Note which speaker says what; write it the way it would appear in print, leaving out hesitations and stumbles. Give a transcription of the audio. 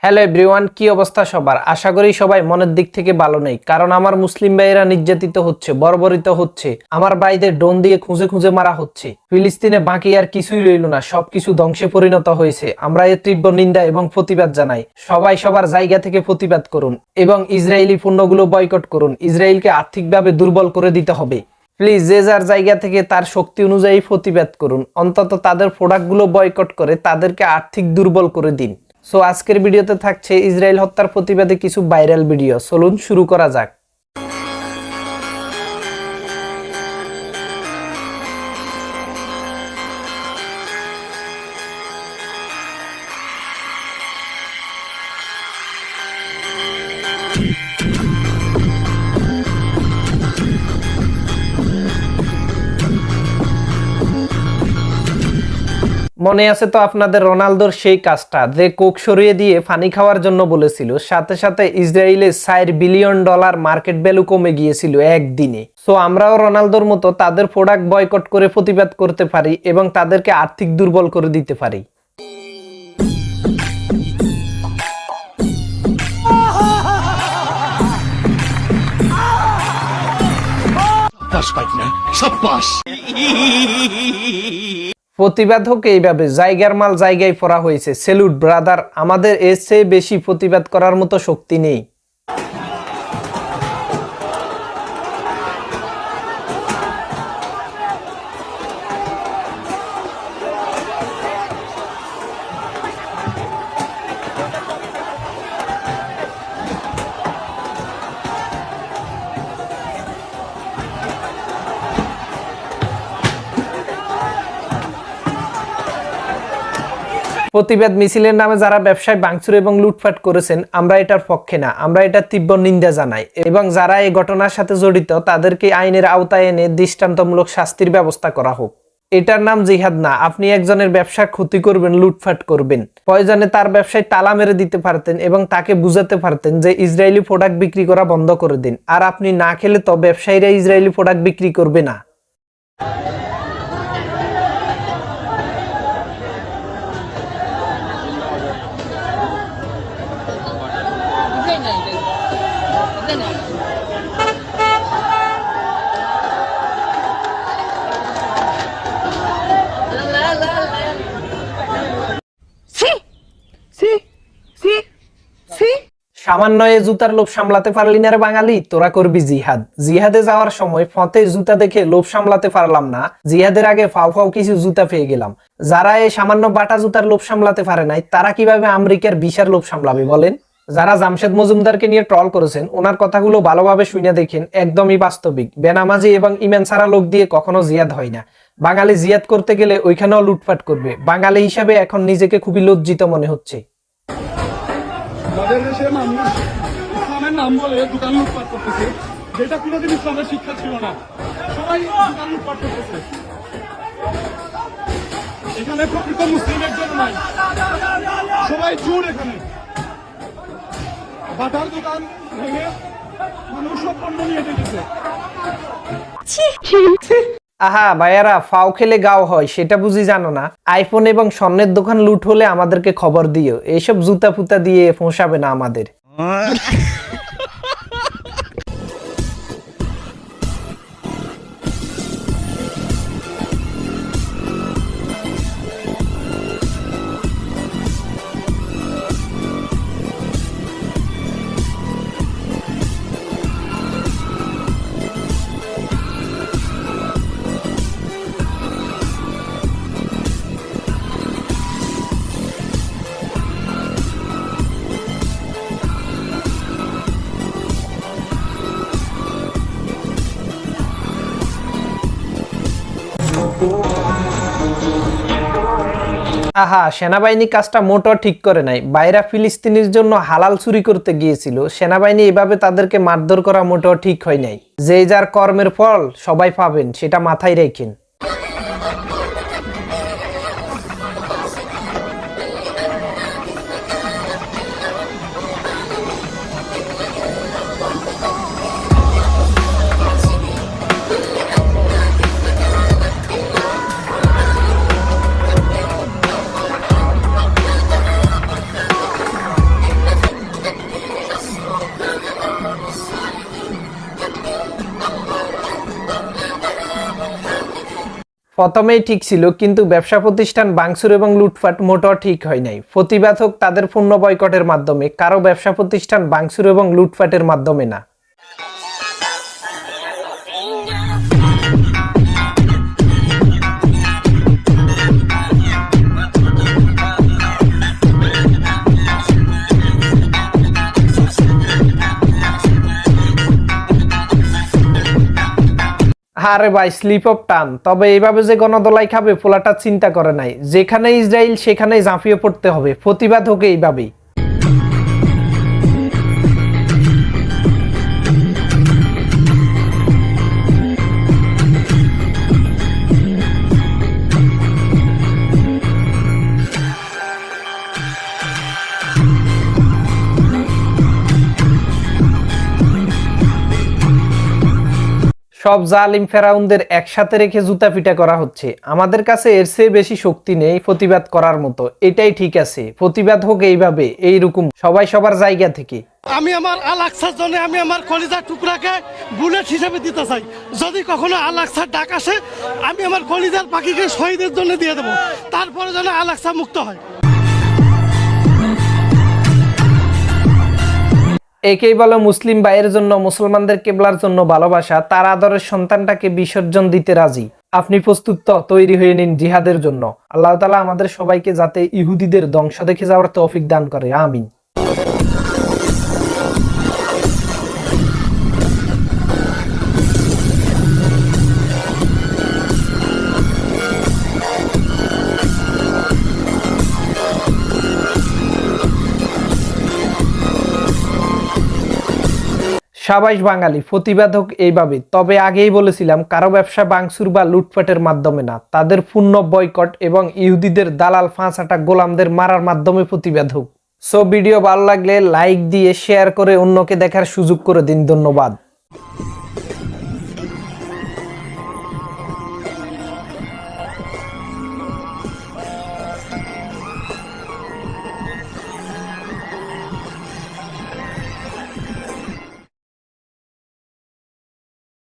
Speaker 1: Hello everyone, কি অবস্থা সবার? আশা করি সবাই মনের দিক থেকে ভালো নেই, কারণ আমার মুসলিম ভাইয়েরা নির্যাতিত হচ্ছে, বর্বরিত হচ্ছে। আমার ভাইদের ড্রোন দিয়ে খুঁজে খুঁজে মারা হচ্ছে। ফিলিস্তিনে বাকি আর কিছুই রইল না, সবকিছু ধ্বংসে পরিণত হয়েছে। আমরা এর তীব্র নিন্দা এবং প্রতিবাদ জানাই। সবাই সবার জায়গা থেকে প্রতিবাদ করুন এবং ইসরায়েলি পণ্যগুলো বয়কট করুন। ইসরায়েলকে আর্থিকভাবে দুর্বল করে দিতে হবে। প্লিজ যে যার জায়গা থেকে তার শক্তি অনুযায়ী প্রতিবাদ করুন। অন্তত তাদের প্রোডাক্টগুলো বয়কট করে তাদেরকে আর্থিক দুর্বল করে দিন। সো আজকের ভিডিওতে থাকছে ইসরায়েল হত্যার প্রতিবাদে কিছু ভাইরাল ভিডিও। চলুন শুরু করা যাক। মনে আছে তো আপনাদের রোনালদোর সেই কাজটা, যে কোক সরিয়ে দিয়ে পানি খাওয়ার জন্য বলেছিল, সাথে সাথে ইসরায়েলের $4 বিলিয়ন মার্কেট ভ্যালু কমে গিয়েছিল একদিনে। সো আমরাও রোনালদোর মতো তাদের প্রোডাক্ট বয়কট করে প্রতিবাদ করতে পারি এবং তাদেরকে আর্থিক দুর্বল করে দিতে পারি। প্রতিবাদ হোক এইভাবে, জায়গার মাল জায়গায় পড়া হয়েছে। সেলুট ব্রাদার, আমাদের এর চেয়ে বেশি প্রতিবাদ করার মতো শক্তি নেই। প্রতিবাদ মিছিলের নামে যারা ব্যবসায় ভাঙচুর এবং লুটপাট করেছেন, আমরা এটার পক্ষে না, আমরা এটা তীব্র নিন্দা জানাই এবং যারা এই ঘটনার সাথে জড়িত তাদেরকে আইনের আওতায় এনে দৃষ্টান্তমূলক শাস্তির ব্যবস্থা করা হোক। এটার নাম জিহাদ না। আপনি একজনের ব্যবসার ক্ষতি করবেন, লুটপাট করবেন, প্রয়োজনে তার ব্যবসায় তালা মেরে দিতে পারতেন এবং তাকে বুঝাতে পারতেন যে ইসরায়েলি প্রোডাক্ট বিক্রি করা বন্ধ করে দিন। আর আপনি না খেলে তো ব্যবসায়ীরা ইসরায়েলি প্রোডাক্ট বিক্রি করবে না। সামান্য এ জুতার লোভ সামলাতে পারলি না রে বাঙালি, তোরা করবি জিহাদ। জিহাদে যাওয়ার সময় ফতে জুতা দেখে লোভ সামলাতে পারলাম না, জিহাদের আগে ফাও ফাও কিছু জুতা পেয়ে গেলাম। যারা এই সামান্য বাটা জুতার লোভ সামলাতে পারে নাই, তারা কিভাবে আমেরিকার ভিসার লোভ সামলাবে বলেন? যারা জামশেদ মজুমদারকে নিয়ে ট্রল করেছেন, ওনার কথাগুলো ভালোভাবে শুনে দেখেন, একদমই বাস্তবিক। বেনামাজি এবং ইমান ছাড়া লোক দিয়ে কখনো জিহাদ হয় না। বাঙালি জিহাদ করতে গেলে ওইখানেও লুটপাট করবে। বাঙালি হিসাবে এখন নিজেকে খুবই লজ্জিত মনে হচ্ছে।
Speaker 2: যাদের দেশে মানুষ ইসলামের নাম বলে দোকান লুটপাট করতেছে, যেটা কোনোদিন ইসলামের শিক্ষা ছিল না, সবাই দোকান লুটপাট করতেছে। এখানে প্রকৃত মুসলিম একজন নাই, সবাই চোর। এখানে বাটার দোকান ভেঙে মানুষ সব পণ্য নিয়ে যেতেছে।
Speaker 1: আহা ভাইয়ারা, ফাও খেলে গাও হয় সেটা বুঝি জানো না? আইফোন এবং স্বর্ণের দোকান লুট হলে আমাদেরকে খবর দিও। এইসব জুতা ফুতা দিয়ে ফোঁসাবে না আমাদের। আহা, সেনাবাহিনী কাজটা মোটেও ঠিক করে নাই। বাইরা ফিলিস্তিনির জন্য হালাল চুরি করতে গিয়েছিল, সেনাবাহিনী এভাবে তাদেরকে মারধর করা মোটেও ঠিক হয় নাই। যে যার কর্মের ফল সবাই পাবেন, সেটা মাথায় রাখেন। প্রথমেই ঠিক ছিল, কিন্তু ব্যবসা প্রতিষ্ঠান ভাঙচুর এবং লুটপাট মোটেও ঠিক হয় নাই। প্রতিবাদ হোক তাদের পূর্ণ বয়কটের মাধ্যমে, কারো ব্যবসা প্রতিষ্ঠান ভাঙচুর এবং লুটপাটের মাধ্যমে না। আরে ভাই, স্লিপ অফ টান। তবে এইভাবে যে গণদোলাই খাবে পোলাটা চিন্তা করে নাই। যেখানে ইসরায়েল সেখানেই ঝাঁপিয়ে পড়তে হবে। প্রতিবাদ হোক এইভাবেই। সব জালিম ফেরাউনদের একসাথে রেখে জুতা পিটা করা হচ্ছে। আমাদের কাছে এর চেয়ে বেশি শক্তি নেই প্রতিবাদ করার মতো। এটাই ঠিক আছে। প্রতিবাদ হোক এইভাবে, এইরকম সবাই সবার জায়গা থেকে।
Speaker 2: আমি আমার আল আকসার জন্য আমি আমার কলিজার টুকরাকে বুলেট হিসেবে দিতে চাই। যদি কখনো আল আকসার ডাক আসে, আমি আমার কলিজার পাখিকে শহীদের জন্য দিয়ে দেবো, তারপরে যেন আল আকসা মুক্ত হয়।
Speaker 1: একেই বলে মুসলিম ভাইয়ের জন্য, মুসলমানদের কেবলার জন্য ভালোবাসা। তার আদরের সন্তানটাকে বিসর্জন দিতে রাজি। আপনি প্রস্তুত তো? তৈরি হয়ে নিন জিহাদের জন্য। আল্লাহ তাআলা আমাদের সবাইকে যাতে ইহুদিদের ধ্বংস দেখে যাওয়ার তৌফিক দান করে, আমিন। সাবাইশ বাঙালি, প্রতিবাদ হোক এইভাবে। তবে আগেই বলেছিলাম, কারো ব্যবসা ভাঙচুর বা লুটপাটের মাধ্যমে না, তাদের পূর্ণ বয়কট এবং ইহুদিদের দালাল ফাঁসাটা গোলামদের মারার মাধ্যমে প্রতিবাদ হোক। সো ভিডিও ভালো লাগলে লাইক দিয়ে শেয়ার করে অন্যকে দেখার সুযোগ করে দিন। ধন্যবাদ।